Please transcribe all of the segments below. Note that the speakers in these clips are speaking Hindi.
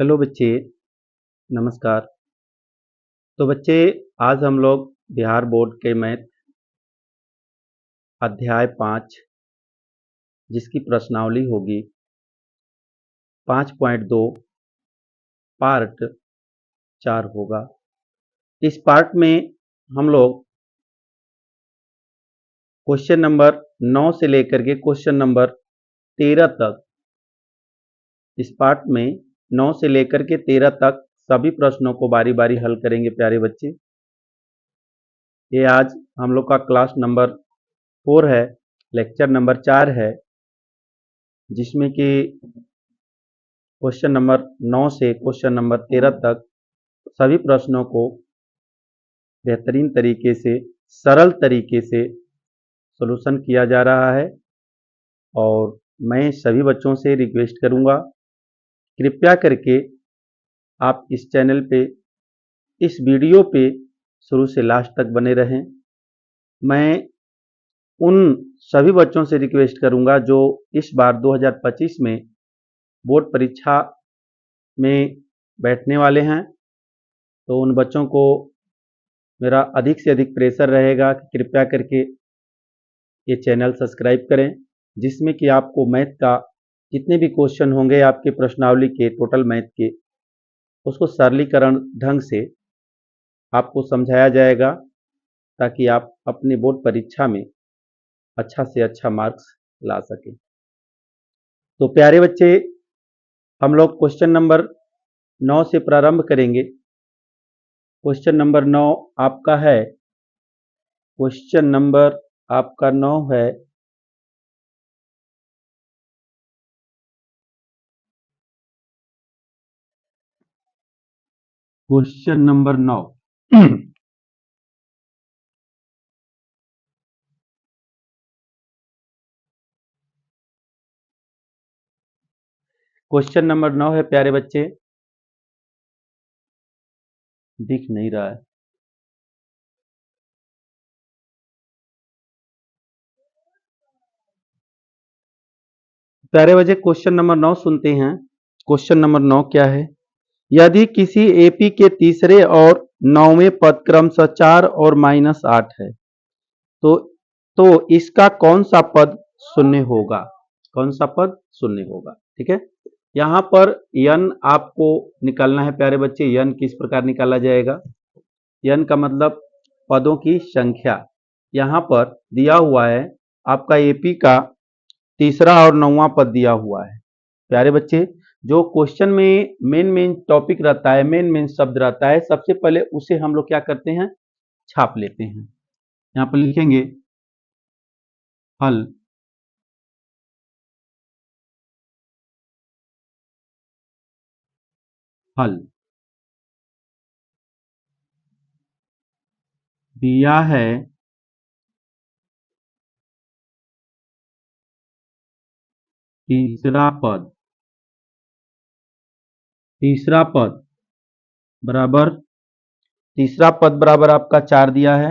हेलो बच्चे, नमस्कार। तो बच्चे, आज हम लोग बिहार बोर्ड के मैथ अध्याय 5 जिसकी प्रश्नावली होगी 5.2 पार्ट 4 होगा। इस पार्ट में हम लोग क्वेश्चन नंबर 9 से लेकर के क्वेश्चन नंबर 13 तक, इस पार्ट में 9 से लेकर के 13 तक सभी प्रश्नों को बारी बारी हल करेंगे प्यारे बच्चे। ये आज हम लोग का क्लास नंबर 4 है, लेक्चर नंबर 4 है, जिसमें कि क्वेश्चन नंबर 9 से क्वेश्चन नंबर 13 तक सभी प्रश्नों को बेहतरीन तरीके से, सरल तरीके से सॉल्यूशन किया जा रहा है। और मैं सभी बच्चों से रिक्वेस्ट करूंगा, कृपया करके आप इस चैनल पे, इस वीडियो पे शुरू से लास्ट तक बने रहें। मैं उन सभी बच्चों से रिक्वेस्ट करूंगा जो इस बार 2025 में बोर्ड परीक्षा में बैठने वाले हैं, तो उन बच्चों को मेरा अधिक से अधिक प्रेशर रहेगा कि कृपया करके ये चैनल सब्सक्राइब करें, जिसमें कि आपको मैथ का जितने भी क्वेश्चन होंगे आपके प्रश्नावली के, टोटल मैथ के, उसको सरलीकरण ढंग से आपको समझाया जाएगा, ताकि आप अपने बोर्ड परीक्षा में अच्छा से अच्छा मार्क्स ला सकें। तो प्यारे बच्चे, हम लोग क्वेश्चन नंबर 9 से प्रारंभ करेंगे। क्वेश्चन नंबर 9 आपका है, क्वेश्चन नंबर आपका 9 है क्वेश्चन नंबर 9। क्वेश्चन नंबर 9 है प्यारे बच्चे, दिख नहीं रहा है। प्यारे बच्चे, क्वेश्चन नंबर 9 सुनते हैं। क्वेश्चन नंबर 9 क्या है? यदि किसी एपी के तीसरे और 9वें पद क्रमशः 4 और -8 है, तो इसका कौन सा पद शून्य होगा? कौन सा पद शून्य होगा? ठीक है, यहाँ पर यन आपको निकालना है प्यारे बच्चे। यन किस प्रकार निकाला जाएगा? यन का मतलब पदों की संख्या। यहाँ पर दिया हुआ है आपका एपी का तीसरा और 9वां पद दिया हुआ है। प्यारे बच्चे, जो क्वेश्चन में मेन टॉपिक रहता है, मेन शब्द रहता है, सबसे पहले उसे हम लोग क्या करते हैं? छाप लेते हैं। यहाँ पर लिखेंगे हल। हल दिया है तीसरा पद, तीसरा पद बराबर, तीसरा पद बराबर आपका 4 दिया है,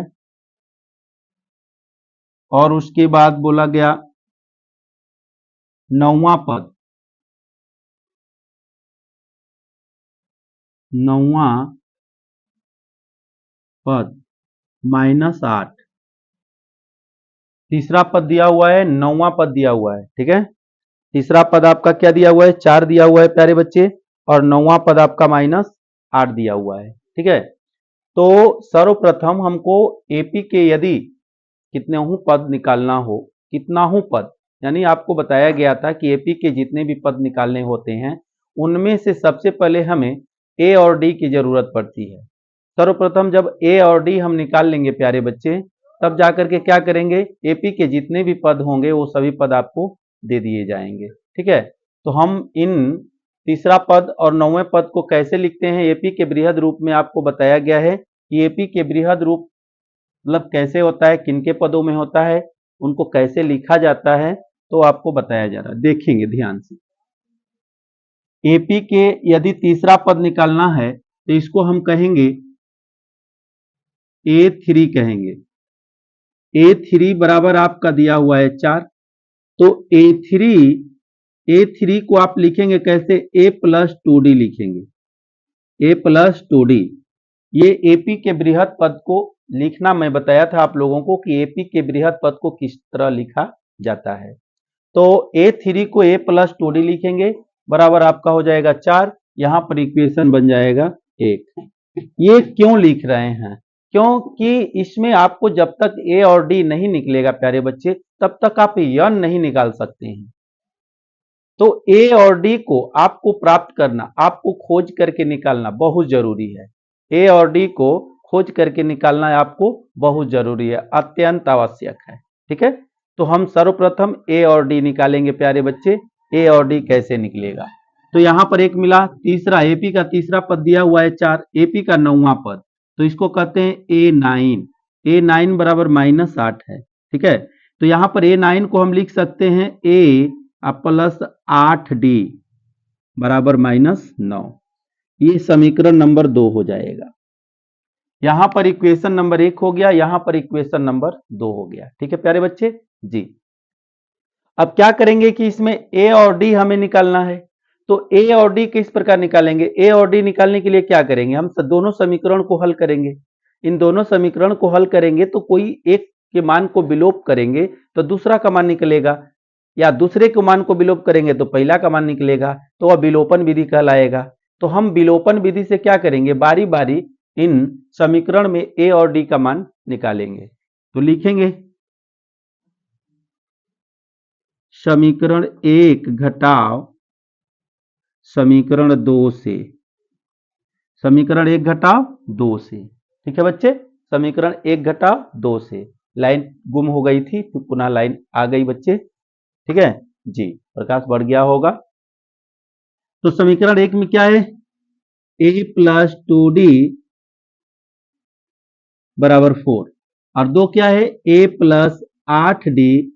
और उसके बाद बोला गया 9वां पद, 9वां पद -8। तीसरा पद दिया हुआ है, 9वां पद दिया हुआ है। ठीक है, तीसरा पद आपका क्या दिया हुआ है? 4 दिया हुआ है प्यारे बच्चे, और 9वां पद आपका -8 दिया हुआ है। ठीक है, तो सर्वप्रथम हमको एपी के यदि कितने पद निकालना हो, कितना पद, यानी आपको बताया गया था कि एपी के जितने भी पद निकालने होते हैं, उनमें से सबसे पहले हमें ए और डी की जरूरत पड़ती है। सर्वप्रथम जब ए और डी हम निकाल लेंगे प्यारे बच्चे, तब जाकर के क्या करेंगे? एपी के जितने भी पद होंगे वो सभी पद आपको दे दिए जाएंगे। ठीक है, तो हम इन तीसरा पद और 9वें पद को कैसे लिखते हैं? एपी के बृहद रूप में आपको बताया गया है कि एपी के बृहद रूप मतलब कैसे होता है, किनके पदों में होता है, उनको कैसे लिखा जाता है, तो आपको बताया जा रहा है। देखेंगे ध्यान से। एपी के यदि तीसरा पद निकालना है तो इसको हम कहेंगे A3 कहेंगे। A3 बराबर आपका दिया हुआ है 4, तो A3 A3 को आप लिखेंगे कैसे, A+2D लिखेंगे, A+2D। ये एपी के बृहद पद को लिखना मैं बताया था आप लोगों को कि एपी के बृहद पद को किस तरह लिखा जाता है। तो A3 को A+2D लिखेंगे, बराबर आपका हो जाएगा 4। यहां पर इक्वेशन बन जाएगा 1। ये क्यों लिख रहे हैं, क्योंकि इसमें आपको जब तक A और D नहीं निकलेगा प्यारे बच्चे, तब तक आप n नहीं निकाल सकते हैं। तो A और D को आपको प्राप्त करना, आपको खोज करके निकालना बहुत जरूरी है। A और D को खोज करके निकालना आपको बहुत जरूरी है, अत्यंत आवश्यक है। ठीक है, तो हम सर्वप्रथम A और D निकालेंगे प्यारे बच्चे। A और D कैसे निकलेगा, तो यहां पर एक मिला, तीसरा AP का तीसरा पद दिया हुआ है 4, AP का 9वां पद, तो इसको कहते हैं A9। A9 बराबर -8 है। ठीक है, तो यहां पर A9 को हम लिख सकते हैं A+8D बराबर -9। ये समीकरण नंबर 2 हो जाएगा। यहां पर इक्वेशन नंबर 1 हो गया, यहां पर इक्वेशन नंबर 2 हो गया। ठीक है प्यारे बच्चे जी। अब क्या करेंगे कि इसमें A और D हमें निकालना है, तो A और D किस प्रकार निकालेंगे, A और D निकालने के लिए क्या करेंगे, हम दोनों समीकरण को हल करेंगे। इन दोनों समीकरण को हल करेंगे तो कोई एक के मान को विलोप करेंगे तो दूसरा का मान निकलेगा, या दूसरे के मान को विलोप करेंगे तो पहला का मान निकलेगा, तो वह विलोपन विधि कहलाएगा। तो हम विलोपन विधि से क्या करेंगे, बारी बारी इन समीकरण में A और D का मान निकालेंगे। तो लिखेंगे समीकरण 1 घटाव समीकरण 2 से, समीकरण 1 घटाव 2 से। ठीक है बच्चे, समीकरण 1 घटाव 2 से। लाइन गुम हो गई थी, तो पुनः लाइन आ गई बच्चे। ठीक है जी, प्रकाश बढ़ गया होगा। तो समीकरण 1 में क्या है, A+2D बराबर 4, और 2 क्या है, A+8D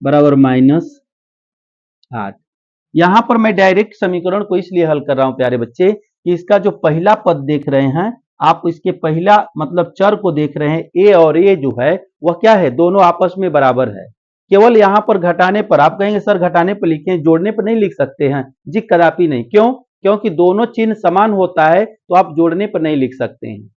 बराबर -8। यहां पर मैं डायरेक्ट समीकरण को इसलिए हल कर रहा हूं प्यारे बच्चे कि इसका जो पहला पद देख रहे हैं आप, इसके पहला मतलब चर को देख रहे हैं, A और A जो है वह क्या है, दोनों आपस में बराबर है। केवल यहां पर घटाने पर आप कहेंगे सर घटाने पर लिखे, जोड़ने पर नहीं लिख सकते हैं जी, कदापि नहीं। क्यों, क्योंकि दोनों चिन्ह समान होता है तो आप जोड़ने पर नहीं लिख सकते हैं।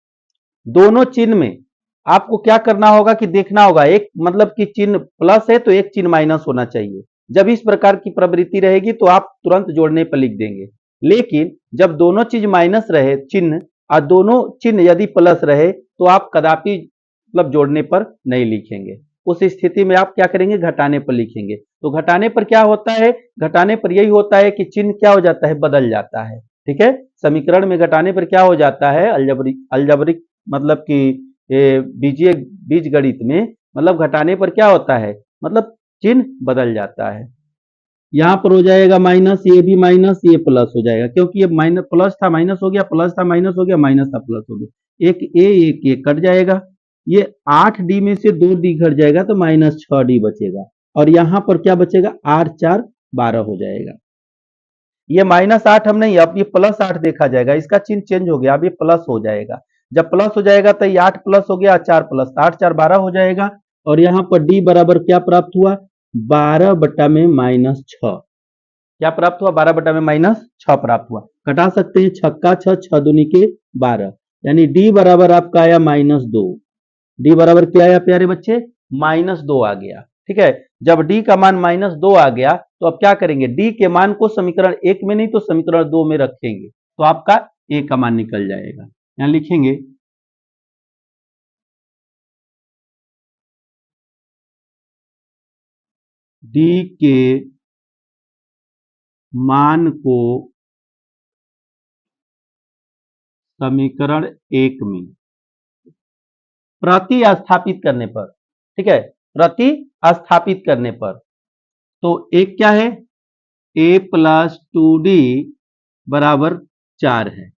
दोनों चिन्ह में आपको क्या करना होगा कि देखना होगा, एक मतलब कि चिन्ह प्लस है तो एक चिन्ह माइनस होना चाहिए। जब इस प्रकार की प्रवृत्ति रहेगी तो आप तुरंत जोड़ने पर लिख देंगे। लेकिन जब दोनों चीज माइनस रहे चिन्ह, और दोनों चिन्ह यदि प्लस रहे, तो आप कदापि मतलब जोड़ने पर नहीं लिखेंगे। उस स्थिति में आप क्या करेंगे, घटाने पर लिखेंगे। तो घटाने पर क्या होता है, घटाने पर यही होता है कि चिन्ह क्या हो जाता है, बदल जाता है। ठीक है, समीकरण में घटाने पर क्या हो जाता है, अलजबरिक मतलब कि बीजीय बीज गणित में मतलब घटाने पर क्या होता है, मतलब चिन्ह बदल जाता है। यहां पर हो जाएगा माइनस, ये भी माइनस, ये प्लस हो जाएगा, क्योंकि ये माइनस प्लस था माइनस हो गया, प्लस था माइनस हो गया, माइनस था प्लस हो गया। एक कट जाएगा, ये 8D में से 2D घट जाएगा तो -6D बचेगा, और यहां पर क्या बचेगा, 8 4 12 हो जाएगा। ये -8 हम नहीं, अब ये +8 देखा जाएगा, इसका चिन्ह चेंज हो गया, अब ये प्लस हो जाएगा। जब प्लस हो जाएगा तो ये 8 प्लस हो गया, 4 प्लस 8 4 12 हो जाएगा। और यहाँ पर डी बराबर क्या प्राप्त हुआ, 12/-6। क्या प्राप्त हुआ, 12/-6 प्राप्त हुआ। घटा सकते हैं, छक्का 6 6 दूनी के 12, यानी डी बराबर आपका आया -2। डी बराबर क्या आया प्यारे बच्चे, -2 आ गया। ठीक है, जब डी का मान -2 आ गया तो अब क्या करेंगे, डी के मान को समीकरण 1 में नहीं तो समीकरण 2 में रखेंगे, तो आपका ए का मान निकल जाएगा। यहां लिखेंगे डी के मान को समीकरण 1 में प्रति स्थापित करने पर, ठीक है, प्रति स्थापित करने पर, तो एक क्या है, A+2D बराबर 4 है,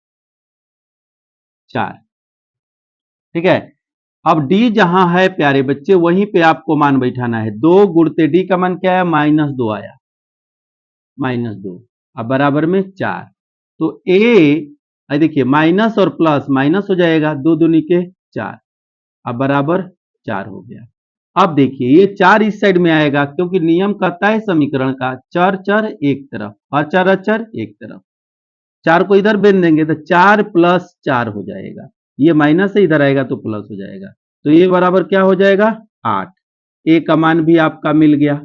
4। ठीक है, अब D जहां है प्यारे बच्चे वहीं पे आपको मान बैठाना है। 2 गुणते D का मान क्या है, -2 आया, -2, अब बराबर में 4। तो A देखिए माइनस और प्लस माइनस हो जाएगा, 2 दूनी के 4, अब बराबर 4 हो गया। अब देखिए ये 4 इस साइड में आएगा क्योंकि नियम कहता है समीकरण का चर चर एक तरफ, अचर अचर एक तरफ। 4 को इधर भेज देंगे तो 4 + 4 हो जाएगा, ये माइनस से इधर आएगा तो प्लस हो जाएगा, तो ये बराबर क्या हो जाएगा 8। ए का मान भी आपका मिल गया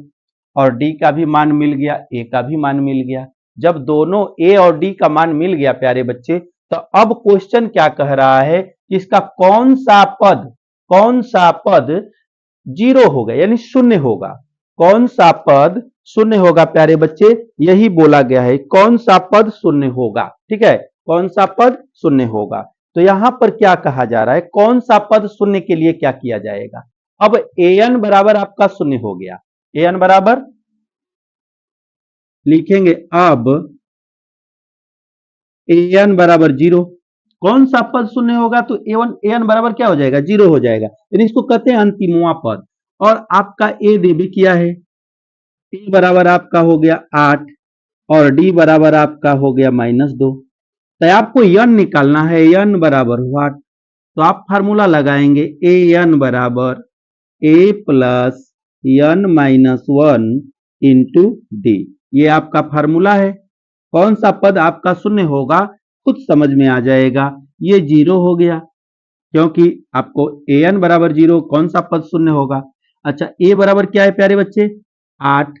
और डी का भी मान मिल गया, ए का भी मान मिल गया। जब दोनों ए और डी का मान मिल गया प्यारे बच्चे, तो अब क्वेश्चन क्या कह रहा है कि इसका कौन सा पद 0 होगा यानी शून्य होगा। कौन सा पद शून्य होगा प्यारे बच्चे, यही बोला गया है, कौन सा पद शून्य होगा। ठीक है, कौन सा पद शून्य होगा। तो यहां पर क्या कहा जा रहा है, कौन सा पद शून्य के लिए क्या किया जाएगा। अब an बराबर आपका शून्य हो गया, an बराबर लिखेंगे अब an बराबर 0। कौन सा पद शून्य होगा तो an बराबर क्या हो जाएगा 0 हो जाएगा, यानी इसको कहते हैं अंतिमवा पद। और आपका ए दे भी किया है, ए बराबर आपका हो गया 8 और डी बराबर आपका हो गया -2। तो आपको n निकालना है, n बराबर व्हाट, तो आप फार्मूला लगाएंगे an बराबर a plus n -1 into D. ये आपका फार्मूला है। कौन सा पद आपका शून्य होगा खुद समझ में आ जाएगा, ये 0 हो गया क्योंकि आपको an बराबर 0, कौन सा पद शून्य होगा। अच्छा a बराबर क्या है प्यारे बच्चे 8,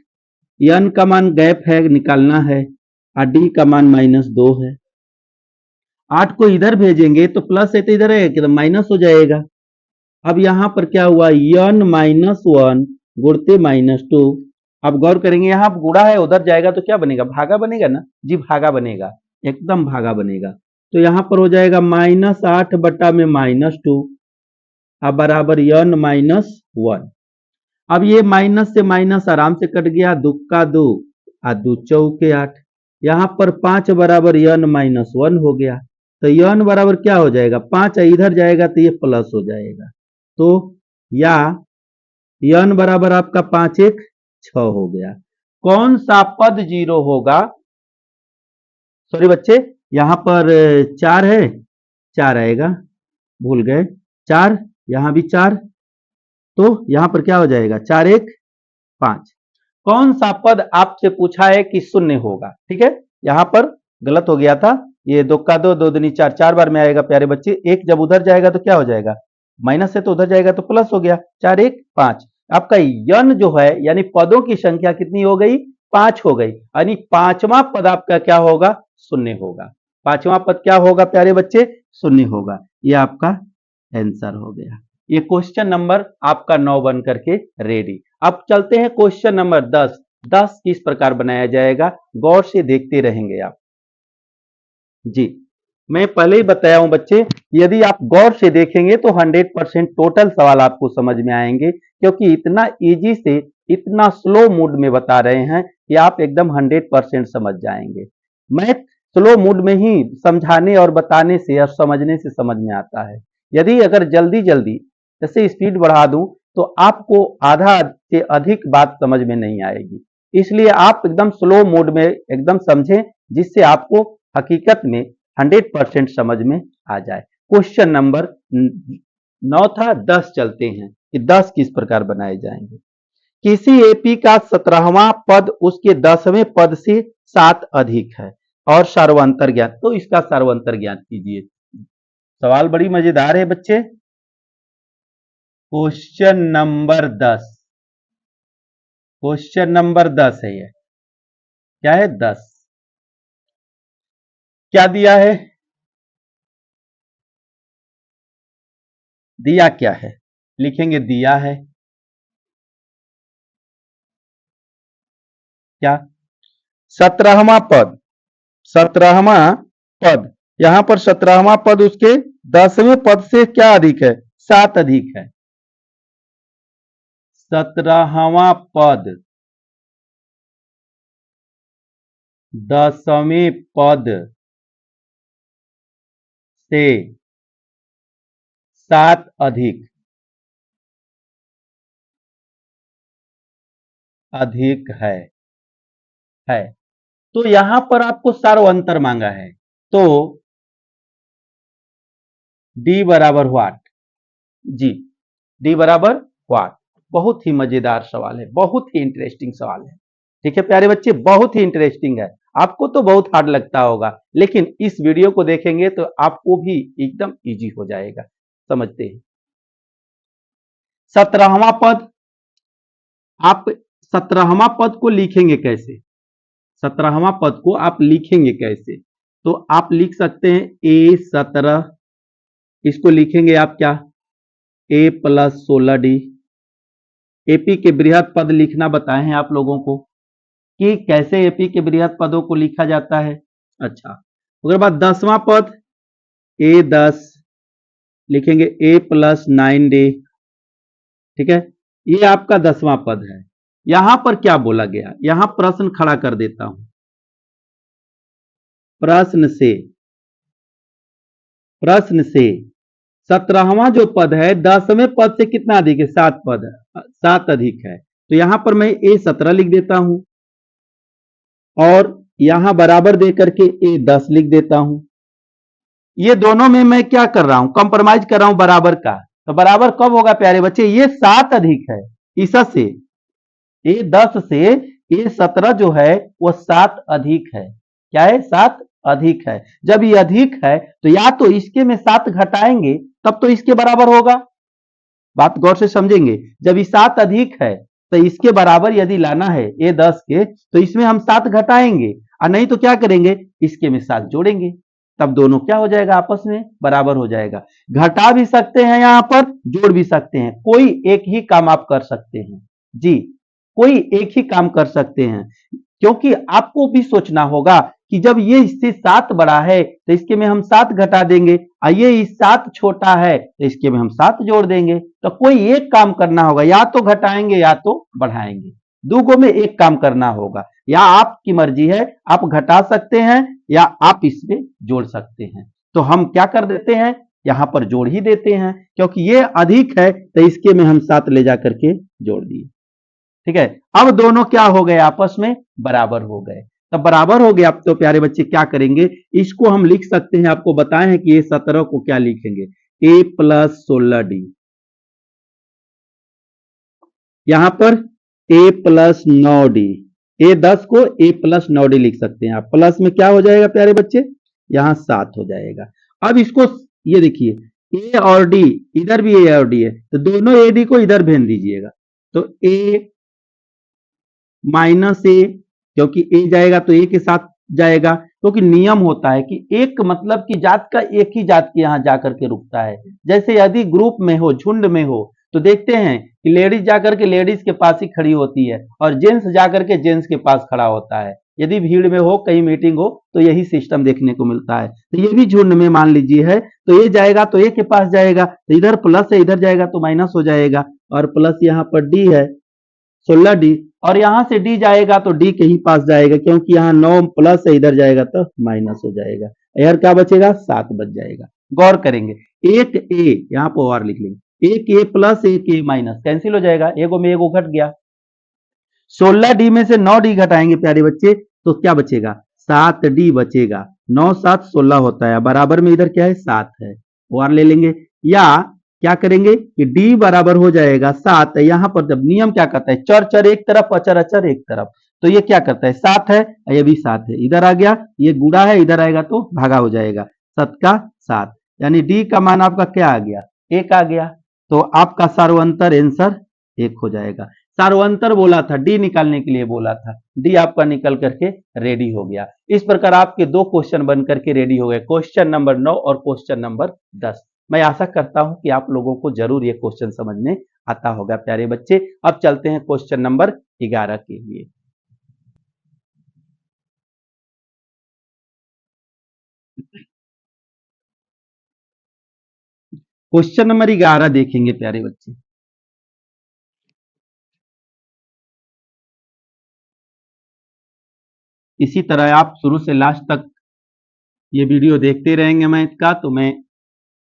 n का मान गैप है निकालना है और d का मान -2 है। 8 को इधर भेजेंगे तो प्लस है तो इधर है कि तो माइनस हो जाएगा। अब यहां पर क्या हुआ n -1 गुणते -2। अब गौर करेंगे यहाँ गुणा है उधर जाएगा तो क्या बनेगा भागा बनेगा ना जी, भागा बनेगा, एकदम भागा बनेगा। तो यहाँ पर हो जाएगा -8 बटा में -2 अब बराबर n -1। अब ये माइनस से माइनस आराम से कट गया, दुक्का 2 और 2 चौके 8। यहाँ पर 5 बराबर n -1 हो गया, तो n बराबर क्या हो जाएगा 5 इधर जाएगा तो ये प्लस हो जाएगा। तो या n बराबर आपका 5 1 6 हो गया। कौन सा पद 0 होगा, सॉरी बच्चे यहां पर 4 है, 4 आएगा, भूल गए 4, यहां भी 4, तो यहां पर क्या हो जाएगा 4 1 5। कौन सा पद आपसे पूछा है कि शून्य होगा। ठीक है, यहां पर गलत हो गया था, ये 2 का 2 2 दूनी 4 4 बार में आएगा प्यारे बच्चे। एक जब उधर जाएगा तो क्या हो जाएगा माइनस है तो उधर जाएगा तो प्लस हो गया, 4 1 5। आपका n जो है यानी पदों की संख्या कितनी हो गई 5 हो गई, यानी पांचवा पद आपका क्या होगा शून्य होगा। पांचवा पद क्या होगा प्यारे बच्चे शून्य होगा। ये आपका आंसर हो गया। ये क्वेश्चन नंबर आपका 9 बन करके रेडी। अब चलते हैं क्वेश्चन नंबर 10। 10 किस प्रकार बनाया जाएगा गौर से देखते रहेंगे आप। जी मैं पहले ही बताया हूं बच्चे, यदि आप गौर से देखेंगे तो 100% टोटल सवाल आपको समझ में आएंगे, क्योंकि इतना इजी से इतना स्लो मूड में बता रहे हैं कि आप एकदम 100% समझ जाएंगे। मैथ स्लो मूड में ही समझाने और बताने से और समझने से समझ में आता है। यदि अगर जल्दी जल्दी जैसे स्पीड बढ़ा दूं तो आपको आधा से अधिक बात समझ में नहीं आएगी। इसलिए आप एकदम स्लो मोड में एकदम समझें, जिससे आपको हकीकत में 100% समझ में आ जाए। क्वेश्चन नंबर 9 था, 10 चलते हैं कि 10 किस प्रकार बनाए जाएंगे। किसी एपी का 17वां पद उसके 10वें पद से 7 अधिक है और सार्वंतर ज्ञात, तो इसका सार्वंतर ज्ञात कीजिए। सवाल बड़ी मजेदार है बच्चे। क्वेश्चन नंबर 10, क्वेश्चन नंबर 10 है, ये क्या है 10। क्या दिया है, दिया क्या है, लिखेंगे दिया है क्या 17वां पद, 17वां पद, यहां पर 17वां पद उसके 10वें पद से क्या अधिक है 7 अधिक है। 17वां पद 10वें पद से 7 अधिक है। तो यहां पर आपको सार्वंतर मांगा है, तो डी बराबर व्हाट जी, डी बराबर व्हाट, बहुत ही मजेदार सवाल है, बहुत ही इंटरेस्टिंग सवाल है। ठीक है प्यारे बच्चे, बहुत ही इंटरेस्टिंग है। आपको तो बहुत हार्ड लगता होगा, लेकिन इस वीडियो को देखेंगे तो आपको भी एकदम इजी हो जाएगा। समझते हैं। 17वां पद, आप 17वां पद को लिखेंगे कैसे? 17वां पद को आप लिखेंगे कैसे? तो आप लिख सकते हैं A17, इसको लिखेंगे आप क्या? A + 16D। एपी के बृहद पद लिखना बताए हैं आप लोगों को कि कैसे एपी के बृहद पदों को लिखा जाता है। अच्छा, उसके बाद 10वां पद A10, लिखेंगे A + 9D। ठीक है, ये आपका 10वां पद है। यहां पर क्या बोला गया, यहां प्रश्न खड़ा कर देता हूं। प्रश्न से 17वां जो पद है 10वें पद से कितना अधिक है? 7 पद है, 7 अधिक है। तो यहां पर मैं A17 लिख देता हूं और यहां बराबर दे करके A10 लिख देता हूं। ये दोनों में मैं क्या कर रहा हूं? कंप्रोमाइज कर रहा हूं बराबर का। तो बराबर कब होगा प्यारे बच्चे? ये 7 अधिक है इससे, A10 से A17 जो है वो 7 अधिक है। क्या है? 7 अधिक है। जब ये अधिक है तो या तो इसके में 7 घटाएंगे तब तो इसके बराबर होगा। बात गौर से समझेंगे। जब ये 7 अधिक है तो इसके बराबर यदि लाना है A10 के, तो इसमें हम 7 घटाएंगे और नहीं तो क्या करेंगे? इसके में 7 जोड़ेंगे, तब दोनों क्या हो जाएगा? आपस में बराबर हो जाएगा। घटा भी सकते हैं, यहां पर जोड़ भी सकते हैं, कोई एक ही काम आप कर सकते हैं। जी, कोई एक ही काम कर सकते हैं, क्योंकि आपको भी सोचना होगा कि जब ये इससे 7 बड़ा है तो इसके में हम 7 घटा देंगे और ये इस 7 छोटा है तो इसके में हम 7 जोड़ देंगे। तो कोई एक काम करना होगा, या तो घटाएंगे या तो बढ़ाएंगे, दोगो में एक काम करना होगा। या आपकी मर्जी है, आप घटा सकते हैं या आप इसमें जोड़ सकते हैं। तो हम क्या कर देते हैं? यहां पर जोड़ ही देते हैं, क्योंकि ये अधिक है तो इसके में हम 7 ले जाकर के जोड़ दिए। ठीक है, अब दोनों क्या हो गए? आपस में बराबर हो गए। तब बराबर हो गया, अब तो प्यारे बच्चे क्या करेंगे? इसको हम लिख सकते हैं, आपको बताए हैं कि ये 17 को क्या लिखेंगे? A + 16D। यहां पर A + 9D, A10 को A + 9D लिख सकते हैं आप। प्लस में क्या हो जाएगा प्यारे बच्चे? यहां 7 हो जाएगा। अब इसको ये देखिए, A और D, इधर भी A और D है तो दोनों AD को इधर भेज दीजिएगा। तो A -A, क्योंकि ए जाएगा तो ए के साथ जाएगा, क्योंकि नियम होता है कि एक मतलब की जात का एक ही जात के यहां जाकर के रुकता है। जैसे यदि ग्रुप में हो, झुंड में हो, तो देखते हैं कि लेडीज जाकर के लेडीज के पास ही खड़ी होती है और जेंट्स जाकर के जेंट्स के पास खड़ा होता है। यदि भीड़ में हो, कहीं मीटिंग हो, तो यही सिस्टम देखने को मिलता है। तो ये भी झुंड में मान लीजिए है, तो ये जाएगा तो ए के पास जाएगा, तो इधर प्लस है, इधर जाएगा तो माइनस हो जाएगा। और प्लस यहाँ पर डी है, 16D, और यहां से डी जाएगा तो डी के ही पास जाएगा, क्योंकि यहाँ 9 प्लस है, इधर जाएगा तो माइनस हो जाएगा। यार क्या बचेगा? 7 बच जाएगा। गौर करेंगे, एक ए यहाँ पर और लिख लेंगे, एक ए प्लस एक ए माइनस कैंसिल हो जाएगा, एगो में एगो घट गया। 16D में से 9D घटाएंगे प्यारे बच्चे तो क्या बचेगा? 7D बचेगा। 9 7 16 होता है, बराबर में इधर क्या है? 7 है, वो और ले लेंगे। या क्या करेंगे कि D बराबर हो जाएगा 7। यहां पर जब नियम क्या करता है, चर चर एक तरफ, अचर अचर एक तरफ, तो ये क्या करता है? 7 है, ये भी 7 है, इधर आ गया, ये गुणा है, इधर आएगा तो भागा हो जाएगा। 7 का 7, यानी D का मान आपका क्या आ गया? 1 आ गया। तो आपका सार्वंतर आंसर 1 हो जाएगा। सार्वंतर बोला था, डी निकालने के लिए बोला था, डी आपका निकल करके रेडी हो गया। इस प्रकार आपके 2 क्वेश्चन बन करके रेडी हो गए, क्वेश्चन नंबर 9 और क्वेश्चन नंबर 10। मैं आशा करता हूं कि आप लोगों को जरूर ये क्वेश्चन समझ में आता होगा प्यारे बच्चे। अब चलते हैं क्वेश्चन नंबर 11 के लिए। क्वेश्चन नंबर 11 देखेंगे प्यारे बच्चे। इसी तरह आप शुरू से लास्ट तक ये वीडियो देखते रहेंगे मैथ का, तो मैं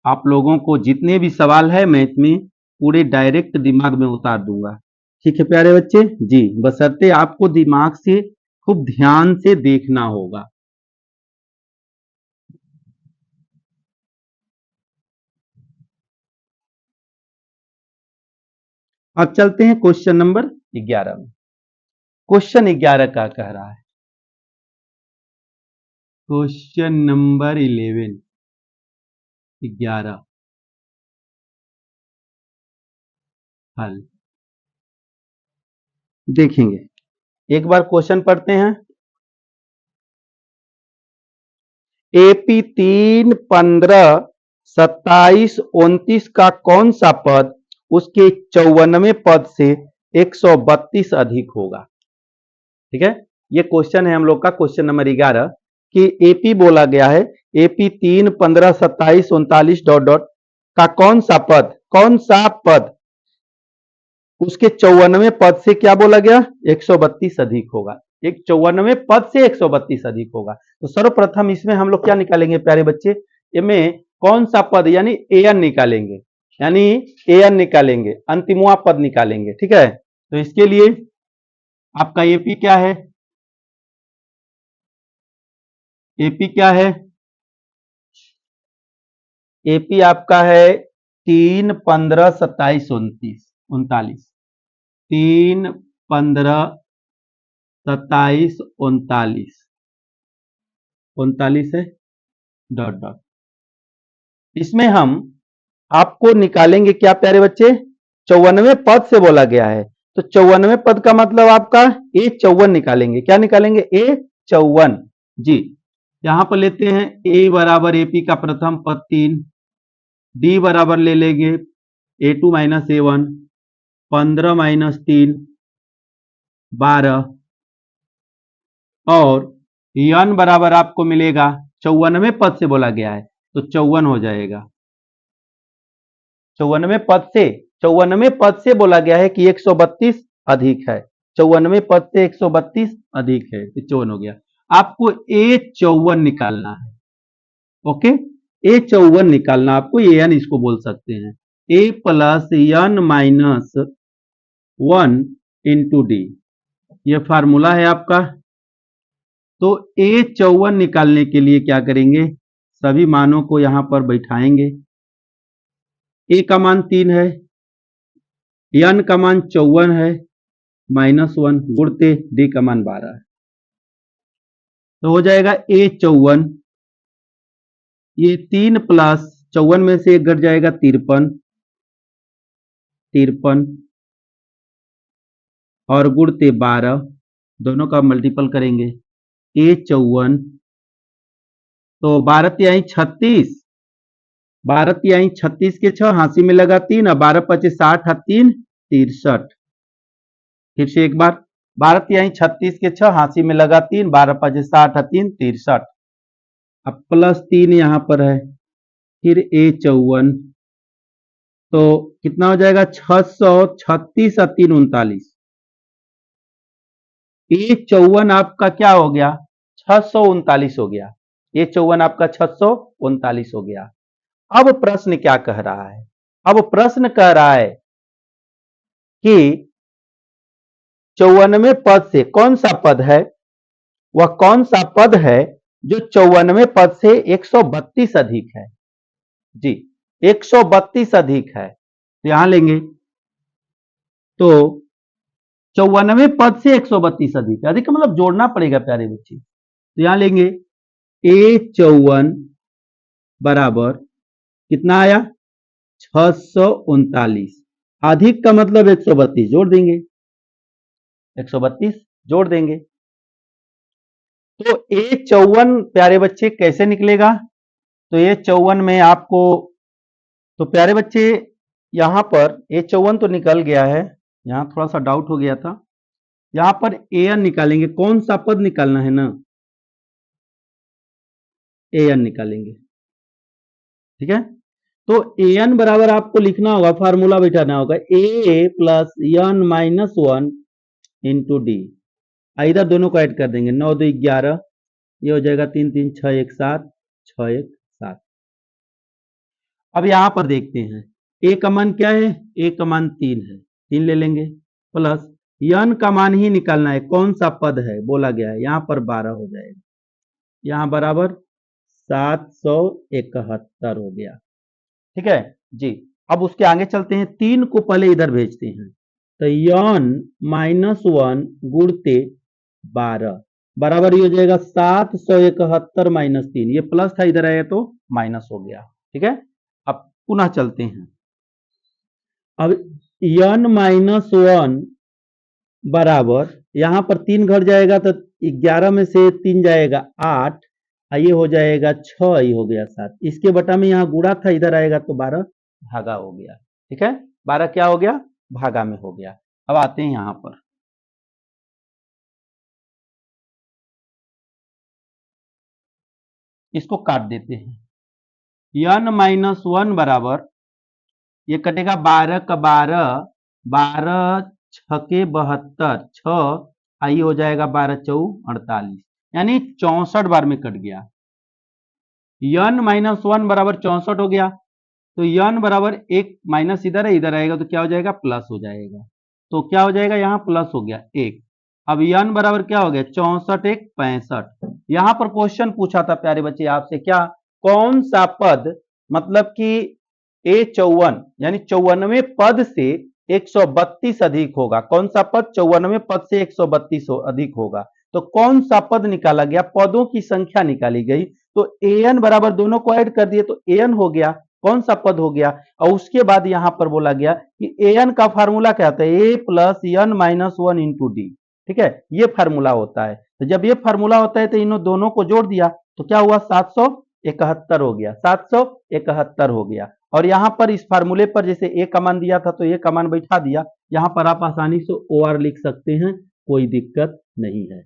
आप लोगों को जितने भी सवाल है मैथ में पूरे डायरेक्ट दिमाग में उतार दूंगा। ठीक है प्यारे बच्चे जी, बशर्ते आपको दिमाग से खूब ध्यान से देखना होगा। अब चलते हैं क्वेश्चन नंबर 11 में। क्वेश्चन 11 का कह रहा है, क्वेश्चन नंबर 11 हल देखेंगे। एक बार क्वेश्चन पढ़ते हैं। एपी 3, 15, 27, 29 का कौन सा पद उसके 54वें पद से 132 अधिक होगा। ठीक है, ये क्वेश्चन है हम लोग का क्वेश्चन नंबर 11 कि एपी बोला गया है, एपी 3, 15, 27, 39 डॉट डॉट का कौन सा पद उसके 54वें पद से क्या बोला गया, 132 अधिक होगा। एक 54वें पद से 132 अधिक होगा। तो सर्वप्रथम इसमें हम लोग क्या निकालेंगे प्यारे बच्चे, इसमें कौन सा पद यानी एन निकालेंगे, अंतिमवा पद निकालेंगे। ठीक है, तो इसके लिए आपका एपी क्या है, एपी आपका है 3, 15, 27, 39, 3, 15, 27, 39 है डॉट डॉट। इसमें हम आपको निकालेंगे क्या प्यारे बच्चे, 54वें पद से बोला गया है, तो 54वें पद का मतलब आपका A54 निकालेंगे। क्या निकालेंगे, A54 जी। यहां पर लेते हैं A बराबर एपी का प्रथम पद 3, डी बराबर ले लेंगे A2 माइनस A1, 15 माइनस 3 12, और यन बराबर आपको मिलेगा 54वें पद से बोला गया है तो 54 हो जाएगा। 54वें पद से बोला गया है कि 132 अधिक है, 54वें पद से 132 अधिक है तो 54 हो गया। आपको A54 निकालना है। ओके, A54 निकालना आपको, एन इसको बोल सकते हैं, A plus N minus 1 into D, ये फार्मूला है आपका। तो A54 निकालने के लिए क्या करेंगे, सभी मानों को यहां पर बैठाएंगे। A का मान 3 है, n का मान 54 है, -1 गुणते D का मान 12 है, तो हो जाएगा A54, ये 3 प्लस 54 में से 1 घट जाएगा 53 और गुणते 12, दोनों का मल्टीपल करेंगे, A54 तो 12 तिहाई 36, 12 तिहाई 36 के 6 हांसी में लगा 3 और 12 पचे 60 3 63। फिर से एक बार, 12 तिहाई 36 के 6 हांसी में लगा 3, 12 पचे 60 3 63। अब प्लस 3 यहां पर है, फिर A54 तो कितना हो जाएगा 636 और 3 39। A54 आपका क्या हो गया, 639 हो गया। A54 आपका 639 हो गया। अब प्रश्न क्या कह रहा है, अब प्रश्न कह रहा है कि 54वें पद से कौन सा पद है, वह कौन सा पद है जो 54वें पद से 132 अधिक है। जी, 132 अधिक है, तो यहां लेंगे तो 54वें पद से 132 अधिक है, अधिक का मतलब जोड़ना पड़ेगा प्यारे बच्चे। तो यहां लेंगे A54 बराबर कितना आया 639, अधिक का मतलब 132 जोड़ देंगे, 132 जोड़ देंगे। तो A54 प्यारे बच्चे कैसे निकलेगा, तो A54 में आपको, तो प्यारे बच्चे यहां पर A54 तो निकल गया है, यहां थोड़ा सा डाउट हो गया था, यहां पर एन निकालेंगे, कौन सा पद निकालना है ना, एन निकालेंगे। ठीक है, तो एन बराबर आपको लिखना होगा, फार्मूला बैठाना होगा, a plus N minus 1 into d, इधर दोनों को ऐड कर देंगे, 9 2 11, ये हो जाएगा 3 3 6 1 7 6 1 7। अब यहां पर देखते हैं ए का मान क्या है, ए का मान 3 है, 3 ले लेंगे, प्लस यन का मान ही निकालना है, कौन सा पद है बोला गया है, यहां पर 12 हो जाएगा, यहां बराबर 771 हो गया। ठीक है जी, अब उसके आगे चलते हैं, 3 को पहले इधर भेजते हैं, तो n-1 गुणते 12 बराबर ये हो जाएगा 771 - 3। ये प्लस था, इधर आया तो माइनस हो गया। ठीक है, अब पुनः चलते हैं। अब n-1 बराबर यहां पर 3 घट जाएगा तो 11 में से 3 जाएगा 8, ये हो जाएगा 6, ये हो गया 7। इसके बटा में यहाँ गुणा था, इधर आएगा तो 12 भागा हो गया। ठीक है, 12 क्या हो गया, भागा में हो गया। अब आते हैं यहां पर, इसको काट देते हैं। n-1 बराबर ये कटेगा 12 का 12, 12 छके 72, 6 आई हो जाएगा 12 चौ 48, यानी 64 बार में कट गया। n-1 बराबर 64 हो गया, तो n बराबर 1 माइनस इधर है, इधर आएगा तो क्या हो जाएगा, प्लस हो जाएगा। तो क्या हो जाएगा, यहाँ प्लस हो गया 1। अब n बराबर क्या हो गया, 64 1 65। यहां पर क्वेश्चन पूछा था प्यारे बच्चे आपसे, क्या कौन सा पद मतलब कि A54 यानी 54वें पद से 132 अधिक होगा। कौन सा पद 54वें पद से 132 अधिक होगा, तो कौन सा पद निकाला गया, पदों की संख्या निकाली गई। तो an बराबर दोनों को ऐड कर दिए तो an हो गया, कौन सा पद हो गया। और उसके बाद यहां पर बोला गया कि an का फार्मूला क्या होता है, a plus n minus 1 into D. ठीक है, ये फार्मूला होता है। तो जब ये फार्मूला होता है तो इन दोनों को जोड़ दिया तो क्या हुआ, 771 हो गया, 771 हो गया। और यहां पर इस फार्मूले पर जैसे ए का मान दिया था तो ए का मान बैठा दिया, यहां पर आप आसानी से OR लिख सकते हैं, कोई दिक्कत नहीं है।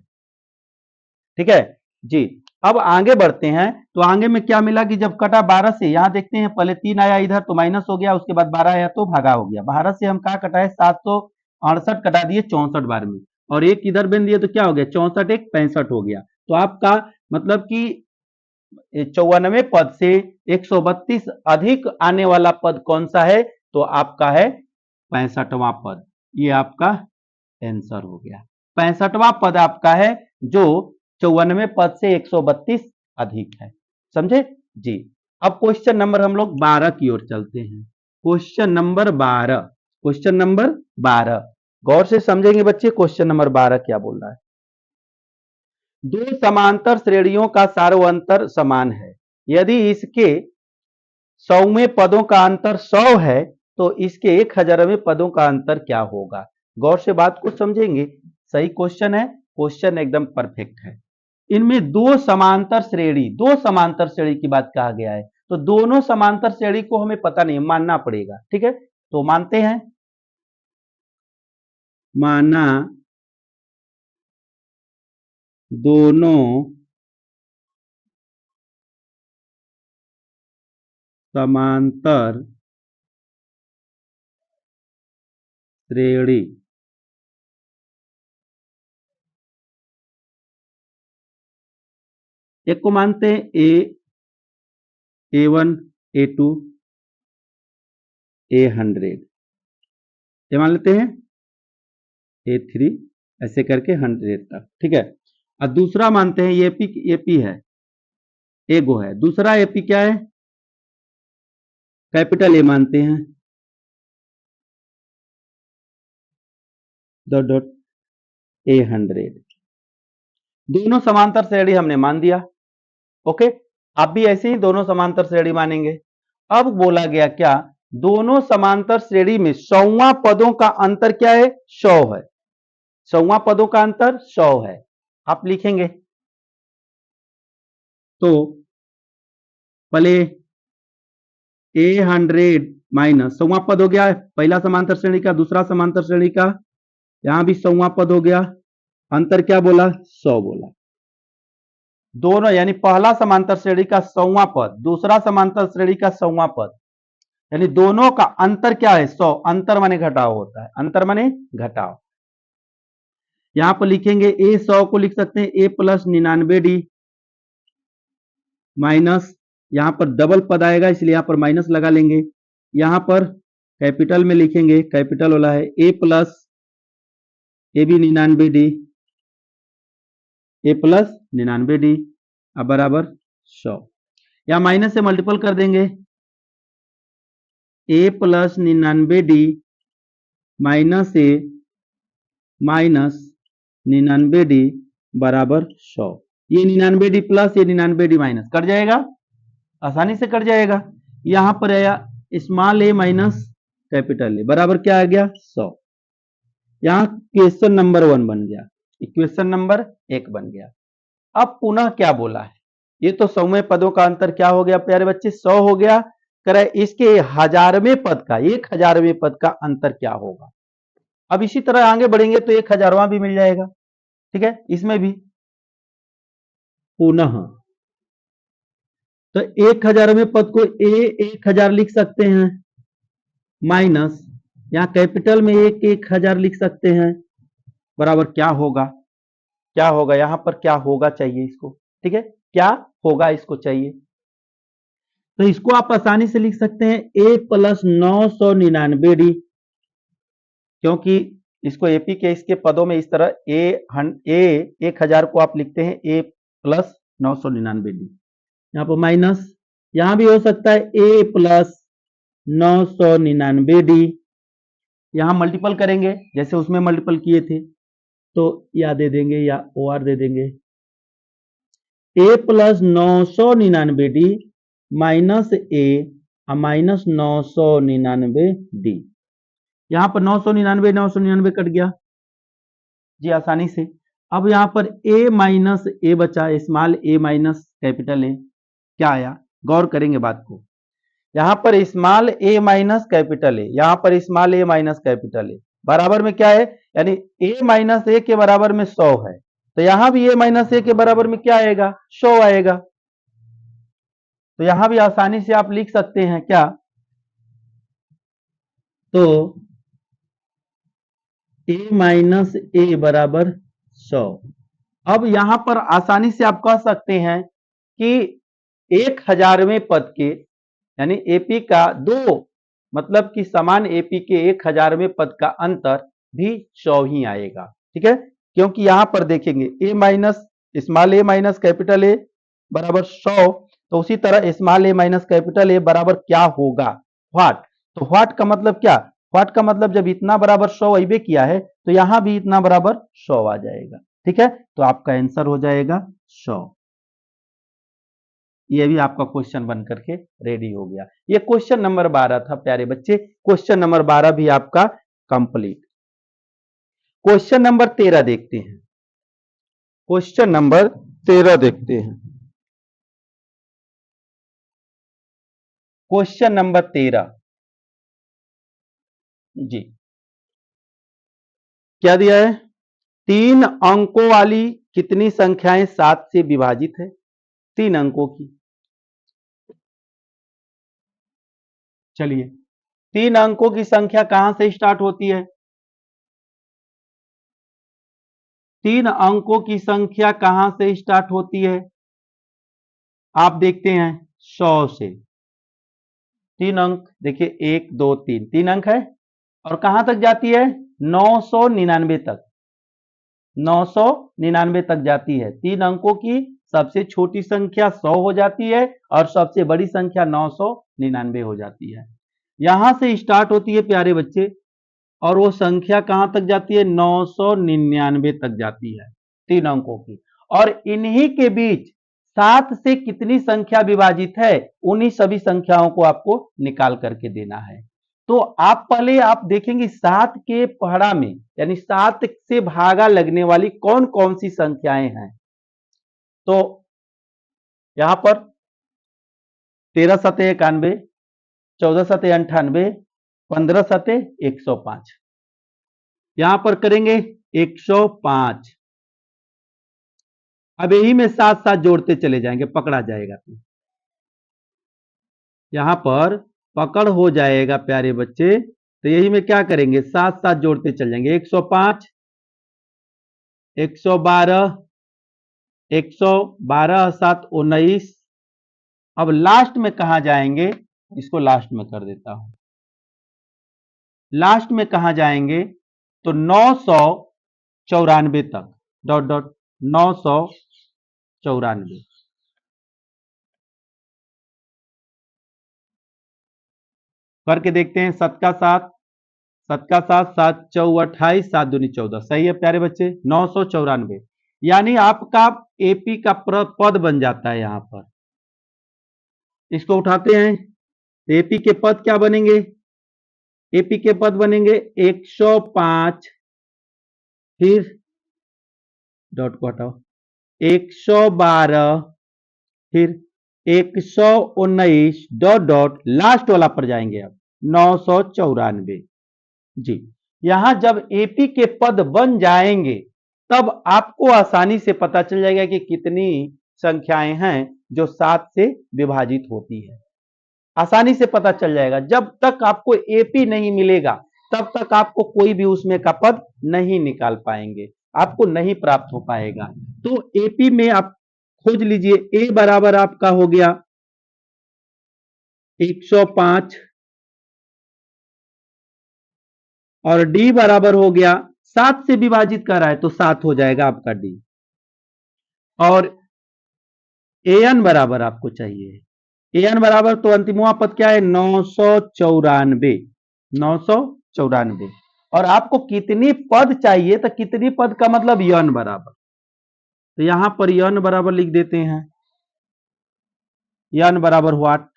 ठीक है जी, अब आगे बढ़ते हैं। तो आगे में क्या मिला कि जब कटा 12 से, यहां देखते हैं पहले 3 आया इधर तो माइनस हो गया, उसके बाद 12 आया तो भागा हो गया। 12 से हम कहा कटाए 768 कटा दिए 64 बार में, और एक इधर बन दिए तो क्या हो गया, 64 1 65 हो गया। तो आपका मतलब कि 94वें पद से 132 अधिक आने वाला पद कौन सा है, तो आपका है 65वां पद। ये आपका आंसर हो गया। 65वां पद आपका है जो 94वें पद से 132 अधिक है। समझे जी। अब क्वेश्चन नंबर हम लोग 12 की ओर चलते हैं। क्वेश्चन नंबर 12, क्वेश्चन नंबर 12 गौर से समझेंगे बच्चे, क्वेश्चन नंबर 12 क्या बोल रहा है। दो समांतर श्रेणियों का सार्वंतर समान है, यदि इसके 100वें पदों का अंतर 100 है तो इसके 1000वें पदों का अंतर क्या होगा। गौर से बात को समझेंगे, सही क्वेश्चन है, क्वेश्चन एकदम परफेक्ट है। इनमें दो समांतर श्रेणी की बात कहा गया है, तो दोनों समांतर श्रेणी को हमें पता नहीं, मानना पड़ेगा। ठीक है, तो मानते हैं, माना दोनों समांतर श्रेणी एक को मानते हैं A1 A2 A100, ये मान लेते हैं A3, ऐसे करके 100 तक। ठीक है, और दूसरा मानते हैं ये एपी है, एगो है। दूसरा एपी क्या है, कैपिटल ए मानते हैं, डॉट A100। दोनों समांतर श्रेणी हमने मान दिया। ओके, आप भी ऐसे ही दोनों समांतर श्रेणी मानेंगे। अब बोला गया क्या, दोनों समांतर श्रेणी में 100वां पदों का अंतर क्या है, 100 है। 100वां पदों का अंतर 100 है। आप लिखेंगे तो पहले A100 माइनस 100वां पद हो गया, पहला समांतर श्रेणी का, दूसरा समांतर श्रेणी का, यहां भी 100वां पद हो गया, अंतर क्या बोला, 100 बोला। दोनों यानी पहला समांतर श्रेणी का 100वां पद, दूसरा समांतर श्रेणी का 100वां पद, यानी दोनों का अंतर क्या है, 100। अंतर माने घटाव होता है, अंतर माने घटाव। यहां पर लिखेंगे A100 को लिख सकते हैं A प्लस 99D माइनस, यहां पर डबल पद आएगा इसलिए यहां पर माइनस लगा लेंगे। यहां पर कैपिटल में लिखेंगे, कैपिटल वाला है A plus AB 99D, A plus 99D अब बराबर 100। या माइनस से मल्टीपल कर देंगे, A plus 99D -a minus 99d बराबर 100। ये 99d प्लस, ये 99d माइनस कट जाएगा, आसानी से कट जाएगा। यहां पर आया small a minus capital A बराबर क्या आ गया 100। यहां क्वेश्चन नंबर 1 बन गया, इक्वेशन नंबर 1 बन गया। अब पुनः क्या बोला है, ये तो 100वें पदों का अंतर क्या हो गया प्यारे बच्चे 100 हो गया, करे इसके 1000वें पद का 1000वें पद का अंतर क्या होगा। अब इसी तरह आगे बढ़ेंगे तो 1000वां भी मिल जाएगा, ठीक है। इसमें भी पुनः तो 1000वें पद को ए 1000 लिख सकते हैं, माइनस यहां कैपिटल में 1000 लिख सकते हैं, बराबर क्या होगा, क्या होगा यहां पर क्या होगा चाहिए इसको, ठीक है, क्या होगा इसको चाहिए। तो इसको आप आसानी से लिख सकते हैं a प्लस 999d, क्योंकि इसको एपी के इसके पदों में इस तरह ए 1000 को आप लिखते हैं a प्लस 999d, यहाँ पर माइनस, यहां भी हो सकता है a प्लस 999d, यहां मल्टीपल करेंगे जैसे उसमें मल्टीपल किए थे तो या दे देंगे या ओ आर दे देंगे, a plus 999d minus A minus 999d, यहां पर 999 कट गया जी आसानी से। अब यहां पर a माइनस ए बचा, small a minus capital A, क्या आया गौर करेंगे बात को, यहां पर small a minus capital A, यहां पर small a minus capital A बराबर में क्या है, यानी a माइनस ए के बराबर में 100 है, तो यहां भी a माइनस ए के बराबर में क्या आएगा 100 आएगा। तो यहां भी आसानी से आप लिख सकते हैं क्या, तो a माइनस ए बराबर 100। अब यहां पर आसानी से आप कह सकते हैं कि 1000वें पद के यानी एपी का दो मतलब कि समान एपी के 1000वें पद का अंतर भी 100 ही आएगा, ठीक है, क्योंकि यहां पर देखेंगे a minus small A minus capital A बराबर 100, तो उसी तरह small A minus capital A बराबर क्या होगा व्हाट, तो व्हाट का मतलब क्या, व्हाट का मतलब जब इतना बराबर 100 अबे किया है तो यहां भी इतना बराबर 100 आ जाएगा, ठीक है, तो आपका आंसर हो जाएगा 100। ये भी आपका क्वेश्चन बन करके रेडी हो गया। ये क्वेश्चन नंबर 12 था प्यारे बच्चे, क्वेश्चन नंबर 12 भी आपका कंप्लीट। क्वेश्चन नंबर 13 देखते हैं, क्वेश्चन नंबर 13 देखते हैं, क्वेश्चन नंबर 13 जी क्या दिया है, 3 अंकों वाली कितनी संख्याएं 7 से विभाजित है, 3 अंकों की, चलिए 3 अंकों की संख्या कहां से स्टार्ट होती है, 3 अंकों की संख्या कहां से स्टार्ट होती है, आप देखते हैं 100 से, 3 अंक देखिए 1 2 3 3 अंक है, और कहां तक जाती है 999 तक, 999 तक जाती है। 3 अंकों की सबसे छोटी संख्या 100 हो जाती है और सबसे बड़ी संख्या 999 हो जाती है। यहां से स्टार्ट होती है प्यारे बच्चे और वो संख्या कहां तक जाती है 999 तक जाती है 3 अंकों की, और इन्हीं के बीच 7 से कितनी संख्या विभाजित है, उन्हीं सभी संख्याओं को आपको निकाल करके देना है। तो आप पहले आप देखेंगे 7 के पहाड़ा में यानी 7 से भागा लगने वाली कौन कौन सी संख्याएं हैं, तो यहां पर 13 सते 91, 14 सते 98, 15 सते 105, यहां पर करेंगे 105। अब यही में साथ साथ जोड़ते चले जाएंगे, पकड़ा जाएगा तो यहां पर पकड़ हो जाएगा प्यारे बच्चे, तो यही में क्या करेंगे साथ साथ जोड़ते चल जाएंगे 105, 112, 112 7 19, अब लास्ट में कहा जाएंगे, इसको लास्ट में कर देता हूं, लास्ट में कहा जाएंगे तो 994 तक डॉट डॉट 994, करके देखते हैं 7 का 7 7 का 7, 7 चौ 28, 7 दूनी 14, सही है प्यारे बच्चे, 994। यानी आपका एपी का पद बन जाता है यहां पर। इसको उठाते हैं, एपी के पद क्या बनेंगे? एपी के पद बनेंगे 105, फिर डॉट को हटाओ, 112, फिर 119 डॉट डॉट लास्ट वाला पर जाएंगे अब 994। जी, यहां जब एपी के पद बन जाएंगे तब आपको आसानी से पता चल जाएगा कि कितनी संख्याएं हैं जो 7 से विभाजित होती है। आसानी से पता चल जाएगा। जब तक आपको एपी नहीं मिलेगा तब तक आपको कोई भी उसमें का पद नहीं निकाल पाएंगे, आपको नहीं प्राप्त हो पाएगा। तो एपी में आप खोज लीजिए, ए बराबर आपका हो गया 105 और डी बराबर हो गया 7 से विभाजित कर रहा है तो 7 हो जाएगा आपका डी। और एन बराबर आपको चाहिए, एन बराबर तो अंतिमवा पद क्या है 994, 994। और आपको कितनी पद चाहिए, तो कितनी पद का मतलब यन बराबर, तो यहां पर यन बराबर लिख देते हैं, यन बराबर व्हाट,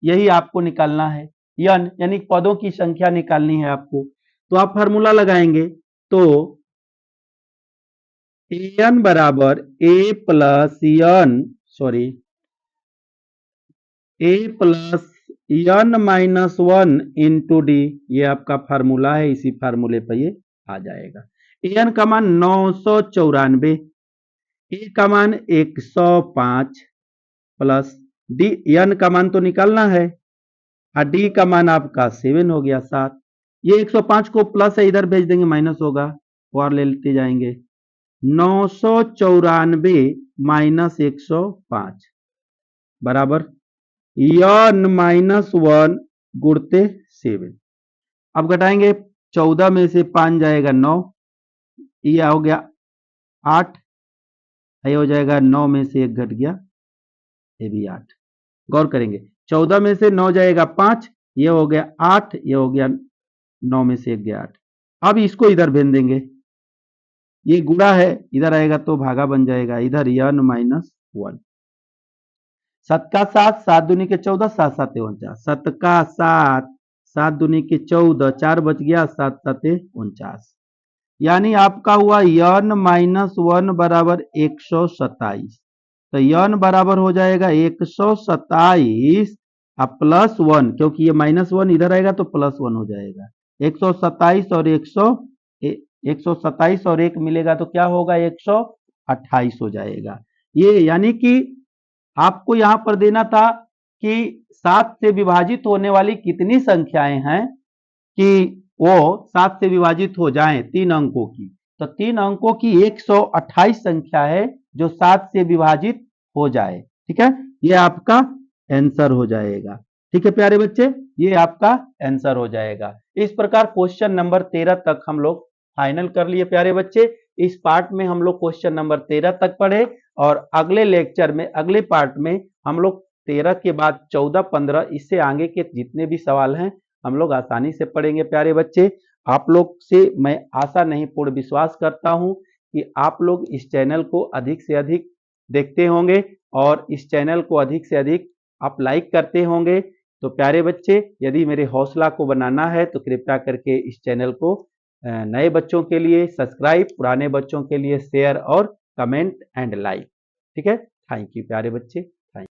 यही आपको निकालना है। यन यानी पदों की संख्या निकालनी है आपको, तो आप फार्मूला लगाएंगे तो एन बराबर a plus n, sorry a plus n minus 1 into D, ये आपका फार्मूला है, इसी फार्मूले पर ये आ जाएगा। एन का मान 994, ए का मान 105 प्लस डी, एन का मान तो निकालना है और डी का मान आपका 7 हो गया 7। ये 105 को प्लस है इधर भेज देंगे, माइनस होगा, और ले लेते जाएंगे 994 माइनस 105 बराबर यन माइनस 1 गुणते 7। अब घटाएंगे, 14 में से 5 जाएगा 9, ये हो गया 8, ये हो जाएगा 9 में से 1 घट गया, ये भी 8। गौर करेंगे, 14 में से 9 जाएगा 5, ये हो गया 8, ये हो गया 9 में से 1 गया 8। अब इसको इधर भेज देंगे, ये गुणा है, इधर आएगा तो भागा बन जाएगा, इधर यन माइनस 1। 7 का 7, 7 दूनी के 14, 7 7 49, 7 का 7, 7 दूनी के 14, 4 बच गया, 7 7 49। यानी आपका हुआ यन माइनस 1 बराबर 127। तो यन बराबर हो जाएगा 127 प्लस 1, क्योंकि ये माइनस 1 इधर आएगा तो प्लस 1 हो जाएगा। 127 और 127 और 1 मिलेगा तो क्या होगा, 128 हो जाएगा। ये यानी कि आपको यहां पर देना था कि 7 से विभाजित होने वाली कितनी संख्याएं हैं कि वो 7 से विभाजित हो जाएं 3 अंकों की, तो 3 अंकों की 128 संख्या है जो 7 से विभाजित हो जाए। ठीक है, ये आपका आंसर हो जाएगा। ठीक है प्यारे बच्चे, ये आपका आंसर हो जाएगा। इस प्रकार क्वेश्चन नंबर 13 तक हम लोग फाइनल कर लिए प्यारे बच्चे। इस पार्ट में हम लोग क्वेश्चन नंबर 13 तक पढ़े और अगले लेक्चर में, अगले पार्ट में हम लोग 13 के बाद 14, 15 इससे आगे के जितने भी सवाल हैं हम लोग आसानी से पढ़ेंगे प्यारे बच्चे। आप लोग से मैं आशा नहीं पूर्ण विश्वास करता हूं कि आप लोग इस चैनल को अधिक से अधिक देखते होंगे और इस चैनल को अधिक से अधिक आप लाइक करते होंगे। तो प्यारे बच्चे, यदि मेरे हौसला को बनाना है तो कृपया करके इस चैनल को नए बच्चों के लिए सब्सक्राइब, पुराने बच्चों के लिए शेयर और कमेंट एंड लाइक। ठीक है, थैंक यू प्यारे बच्चे।